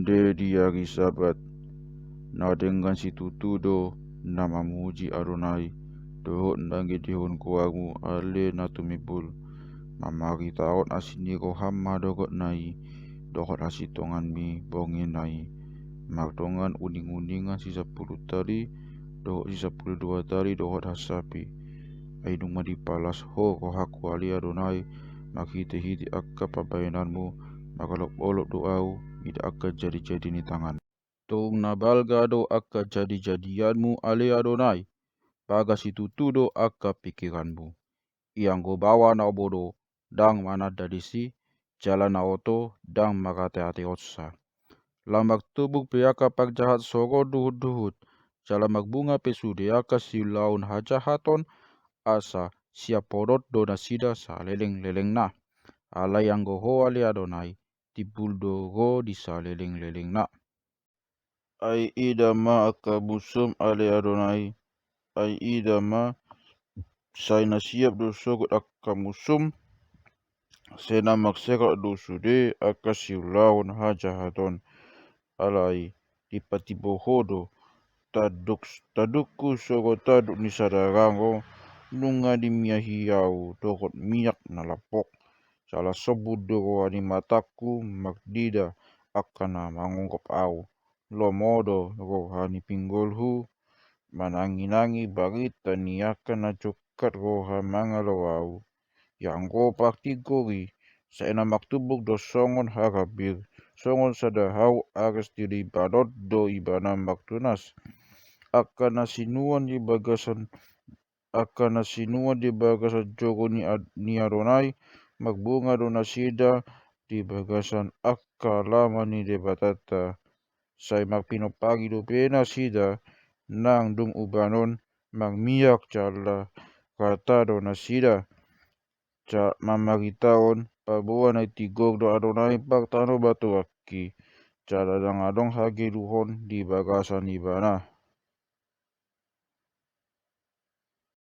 Ande di hari Sabat, na dengan si tutudo na mamuji Adonai, dohot ndange dihon kuamu ale na tumibul, mamari taot asini roham dogot nai, dohot asitongan mi bongi nai, martongan uning-uningan si 10 tali, dohot si 12 tali dohot hasapi, aidung madipalas ho rohaku ali Adonai, makhiti-hiti akka pabayananmu, makalop-olop doau, ida akka jadi-jadi ni tangan. Tung nabalga do akka jadi-jadianmu ale Adonai, bagas itu tudo akka pikiranmu. Yang go bawa na obodo, dang mana dadisi, jalan na oto, dang makate-ate otsa. Lamak tubuk piaka pak jahat soro duhut-duhut, jalan magbunga pesude aka silaun hajahaton, asa siap podot do nasida sa leleng-leleng na. Ala yang go ho ale Adonai, tibuldo go di sa leleng-leleng na. Ai idama akabusum ale Adonai, ai idama sai nasiap do sogot akamusum, sena makserak do sude akasiulaun hajahaton, alai dipatibohodo, tadukku sogot taduk ni sadarango, nunga di miahiau dogot miak nalapok, salah sebut dogo ani mataku magdida akana mangungkop au. Lomodo rohani pinggolhu, manangi-nangi barita ni akan najokat roha mangalawau. Yang go partigori, saena maktubuk do songon harabir, songon sadahau ares diri badot do ibana maktunas. Akan nasinuan di bagasan jogo ni Adonai, magbunga do nasida di bagasan lama ni debatata. Sai magpinopagi do pena sida, nang dung ubanon, magmiak jala kata do nasida, mamaritaon, pabuan ay tigog do Adonai pagtano batu aki, jala dangadong hageluhon di bagasan ibana.